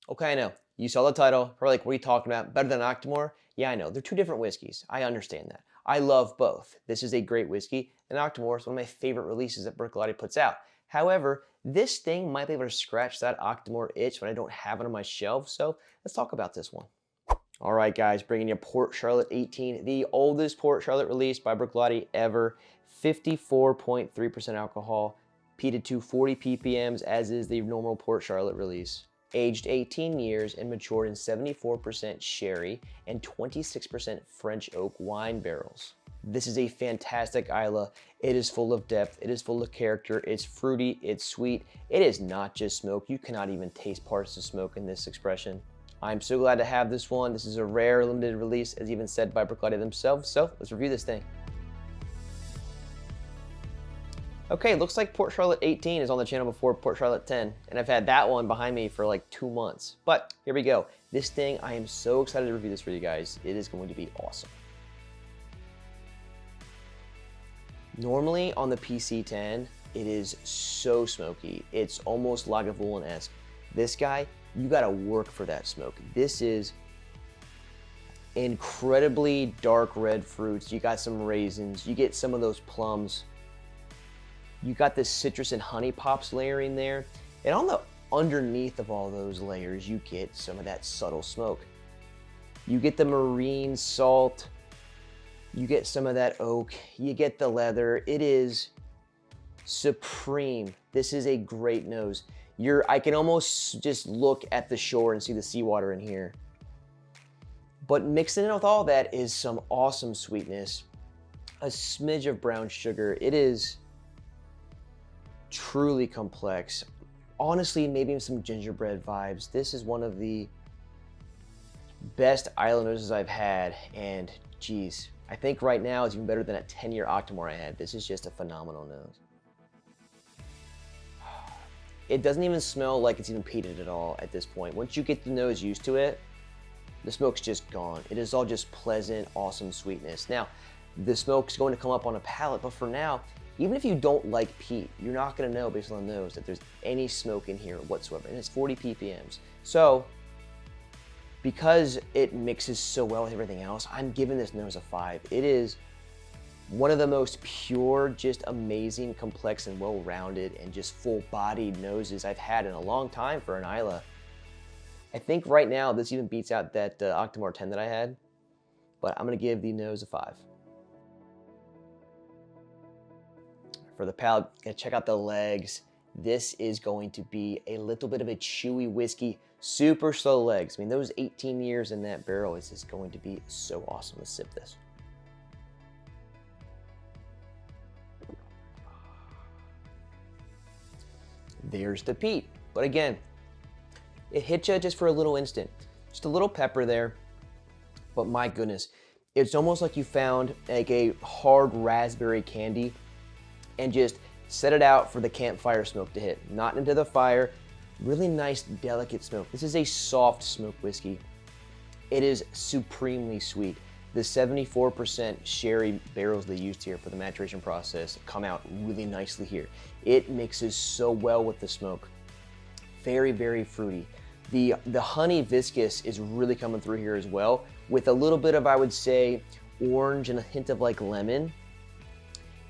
Okay, I know. You saw the title. Probably like, what are you talking about? Better than Octomore? Yeah, I know. They're two different whiskeys. I understand that. I love both. This is a great whiskey, and Octomore is one of my favorite releases that Bruichladdich puts out. However, this thing might be able to scratch that Octomore itch when I don't have it on my shelf, so let's talk about this one. All right, guys, bringing you Port Charlotte 18, the oldest Port Charlotte release by Bruichladdich ever. 54.3% alcohol, peated to 40 ppms, as is the normal Port Charlotte release. Aged 18 years and matured in 74% sherry and 26% French oak wine barrels. This is a fantastic Islay. It is full of depth, it is full of character, it's fruity, it's sweet. It is not just smoke. You cannot even taste parts of smoke in this expression. I'm so glad to have this one. This is a rare limited release, as even said by Bruichladdich themselves. So let's review this thing. Okay, looks like Port Charlotte 18 is on the channel before Port Charlotte 10, and I've had that one behind me for like 2 months. But here we go. This thing, I am so excited to review this for you guys. It is going to be awesome. Normally on the PC10, it is so smoky. It's almost Lagavulin-esque. This guy, you gotta work for that smoke. This is incredibly dark red fruits. You got some raisins. You get some of those plums. You got this citrus and honey pops layering there. And on the underneath of all those layers, you get some of that subtle smoke. You get the marine salt. You get some of that oak. You get the leather. It is supreme. This is a great nose. I can almost just look at the shore and see the seawater in here. But mixing in with all that is some awesome sweetness, a smidge of brown sugar. It is truly complex. Honestly, maybe some gingerbread vibes. This is one of the best Islay noses I've had, and geez, I think right now it's even better than a 10-year Octomore I had. This is just a phenomenal nose. It doesn't even smell like it's even peated at all at this point. Once you get the nose used to it, the smoke's just gone. It is all just pleasant, awesome sweetness. Now, the smoke's going to come up on a palate, but for now, even if you don't like peat, you're not gonna know based on the nose that there's any smoke in here whatsoever, and it's 40 ppms. So, because it mixes so well with everything else, I'm giving this nose a 5. It is one of the most pure, just amazing, complex, and well-rounded, and just full-bodied noses I've had in a long time for an Islay. I think right now this even beats out that Octomore 10 that I had, but I'm gonna give the nose a 5. For the palate, gotta check out the legs. This is going to be a little bit of a chewy whiskey, super slow legs. I mean, those 18 years in that barrel is just going to be so awesome. Let's sip this. There's the peat. But again, it hits you just for a little instant. Just a little pepper there, but my goodness, it's almost like you found like a hard raspberry candy and just set it out for the campfire smoke to hit. Not into the fire, really nice, delicate smoke. This is a soft smoke whiskey. It is supremely sweet. The 74% sherry barrels they used here for the maturation process come out really nicely here. It mixes so well with the smoke. Very, very fruity. The honey viscous is really coming through here as well, with a little bit of, I would say, orange and a hint of like lemon.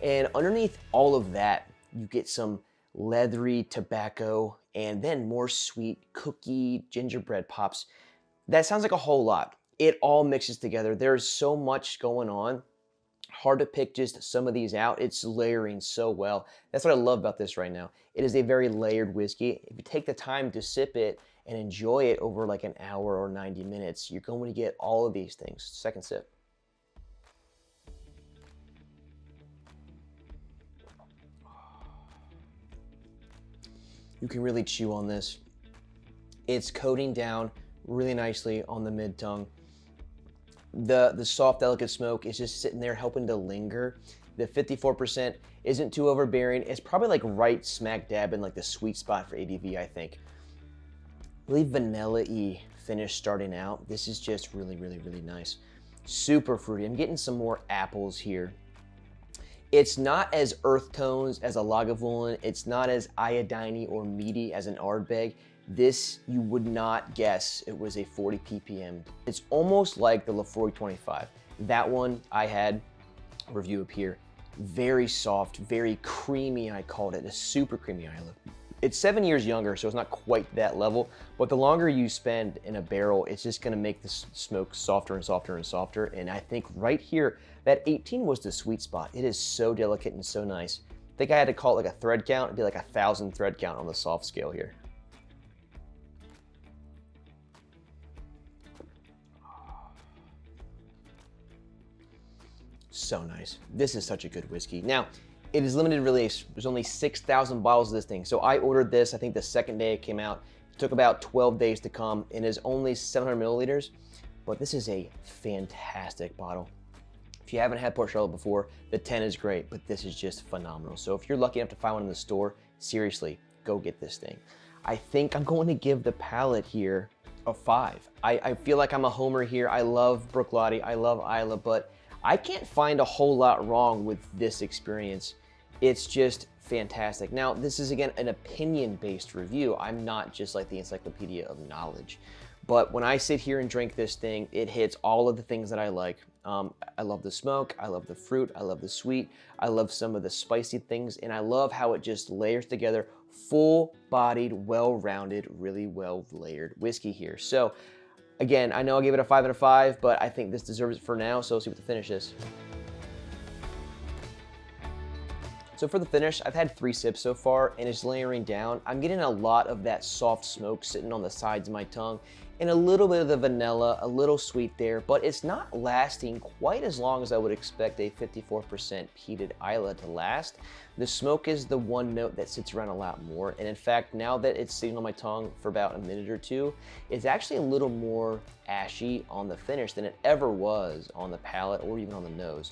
And underneath all of that, you get some leathery tobacco and then more sweet cookie gingerbread pops. That sounds like a whole lot. It all mixes together. There's so much going on. Hard to pick just some of these out. It's layering so well. That's what I love about this right now. It is a very layered whiskey. If you take the time to sip it and enjoy it over like an hour or 90 minutes, you're going to get all of these things. Second sip. You can really chew on this. It's coating down really nicely on the mid-tongue. The soft, delicate smoke is just sitting there helping to linger. The 54% isn't too overbearing. It's probably like right smack dab in like the sweet spot for ABV, I think. Really vanilla-y finish starting out. This is just really, really, really nice. Super fruity. I'm getting some more apples here. It's not as earth tones as a Lagavulin. It's not as iodine-y or meaty as an Ardbeg. This, you would not guess it was a 40 ppm. It's almost like the Lefroy 25. That one I had a review up here. Very soft, very creamy, I called it, a super creamy Islay. It's 7 years younger, so it's not quite that level, but the longer you spend in a barrel, it's just gonna make the smoke softer and softer and softer, and I think right here, that 18 was the sweet spot. It is so delicate and so nice. I think I had to call it like a thread count. It'd be like 1,000 thread count on the soft scale here. So nice. This is such a good whiskey. Now, it is limited release. There's only 6,000 bottles of this thing. So I ordered this, I think the second day it came out. It took about 12 days to come and is only 700 milliliters, but this is a fantastic bottle. If you haven't had Port Charlotte before, the 10 is great, but this is just phenomenal. So if you're lucky enough to find one in the store, seriously, go get this thing. I think I'm going to give the palate here a 5. I feel like I'm a homer here. I love Bruichladdich, I love Islay, but I can't find a whole lot wrong with this experience. It's just fantastic. Now, this is again an opinion-based review. I'm not just like the encyclopedia of knowledge. But when I sit here and drink this thing, it hits all of the things that I like. I love the smoke, I love the fruit, I love the sweet, I love some of the spicy things, and I love how it just layers together, full-bodied, well-rounded, really well-layered whiskey here. So again, I know I gave it a 5 out of 5, but I think this deserves it for now, so let's see what the finish is. So for the finish, I've had 3 sips so far, and it's layering down. I'm getting a lot of that soft smoke sitting on the sides of my tongue, and a little bit of the vanilla, a little sweet there, but it's not lasting quite as long as I would expect a 54% peated Islay to last. The smoke is the one note that sits around a lot more, and in fact, now that it's sitting on my tongue for about a minute or two, it's actually a little more ashy on the finish than it ever was on the palate or even on the nose.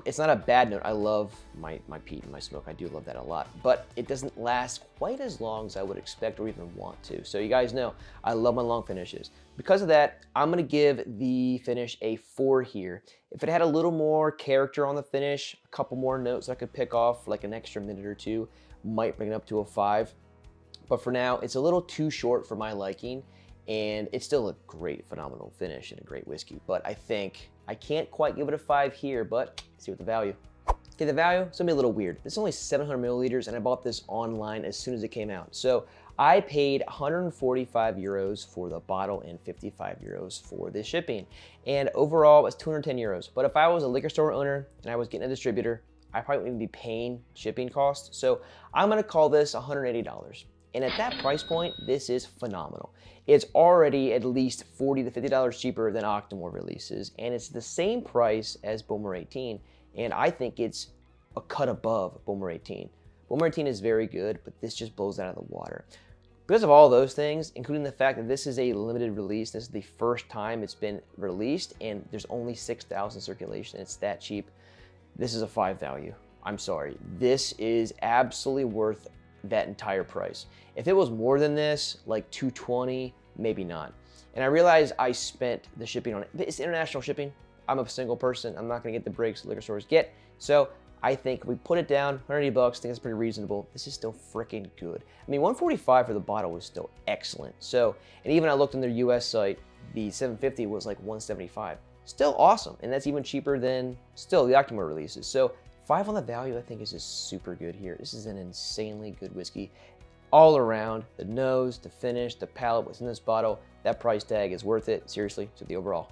It's not a bad note. I love my peat and my smoke. I do love that a lot, but it doesn't last quite as long as I would expect or even want to. So you guys know, I love my long finishes. Because of that, I'm gonna give the finish a 4 here. If it had a little more character on the finish, a couple more notes I could pick off, like an extra minute or two, might bring it up to a 5. But for now, it's a little too short for my liking, and it's still a great, phenomenal finish and a great whiskey. But I think I can't quite give it a 5 here, but see what the value. Okay, the value, it's gonna be a little weird. This is only 700 milliliters, and I bought this online as soon as it came out. So I paid 145 euros for the bottle and 55 euros for the shipping. And overall, it was 210 euros. But if I was a liquor store owner and I was getting a distributor, I probably wouldn't be paying shipping costs. So I'm gonna call this $180. And at that price point, this is phenomenal. It's already at least $40 to $50 cheaper than Octomore releases, and it's the same price as Bowmore 18, and I think it's a cut above Bowmore 18. Bowmore 18 is very good, but this just blows out of the water. Because of all those things, including the fact that this is a limited release, this is the first time it's been released, and there's only 6,000 circulation, it's that cheap, this is a 5 value. I'm sorry. This is absolutely worth that entire price. If it was more than this, like 220, maybe not. And I realize I spent the shipping on it. It's international shipping. I'm a single person. I'm not gonna get the breaks liquor stores get. So I think if we put it down, 180 bucks, I think that's pretty reasonable. This is still freaking good. I mean, 145 for the bottle was still excellent. So, and even I looked on their US site, the 750 was like 175. Still awesome. And that's even cheaper than still the Octomore releases. So 5 on the value, I think, is just super good here. This is an insanely good whiskey. All around, the nose, the finish, the palate, what's in this bottle, that price tag is worth it, seriously, to the overall.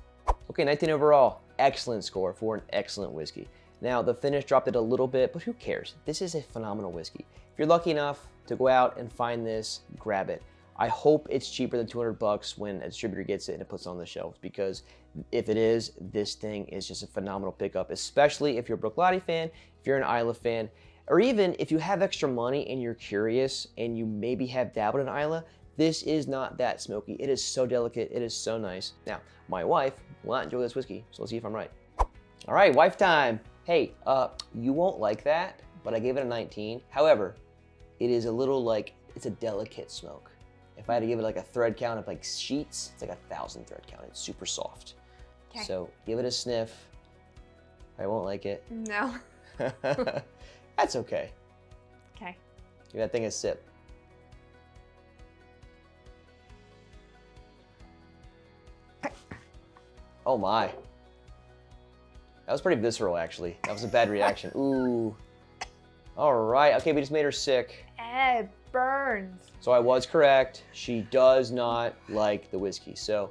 Okay, 19 overall, excellent score for an excellent whiskey. Now, the finish dropped it a little bit, but who cares? This is a phenomenal whiskey. If you're lucky enough to go out and find this, grab it. I hope it's cheaper than 200 bucks when a distributor gets it and it puts it on the shelves, because if it is, this thing is just a phenomenal pickup, especially if you're a Bruichladdich fan, if you're an Islay fan, or even if you have extra money and you're curious and you maybe have dabbled in Islay. This is not that smoky. It is so delicate. It is so nice. Now, my wife will not enjoy this whiskey, so let's see if I'm right. All right, wife time. Hey, you won't like that, but I gave it a 19. However, it is a little like, it's a delicate smoke. If I had to give it like a thread count of like sheets, it's like 1,000 thread count. It's super soft. Okay. So give it a sniff. I won't like it. No. That's okay. Okay. Give that thing a sip. Oh my. That was pretty visceral, actually. That was a bad reaction. Ooh. All right. Okay, we just made her sick. It burns. So I was correct. She does not like the whiskey. So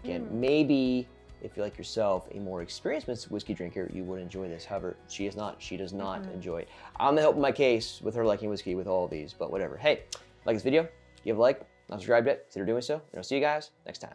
again, maybe if you like yourself a more experienced whiskey drinker, you would enjoy this. However, she is not. She does not enjoy it. I'm helping my case with her liking whiskey with all of these, but whatever. Hey, like this video, give a like, not subscribed yet, consider doing so, and I'll see you guys next time.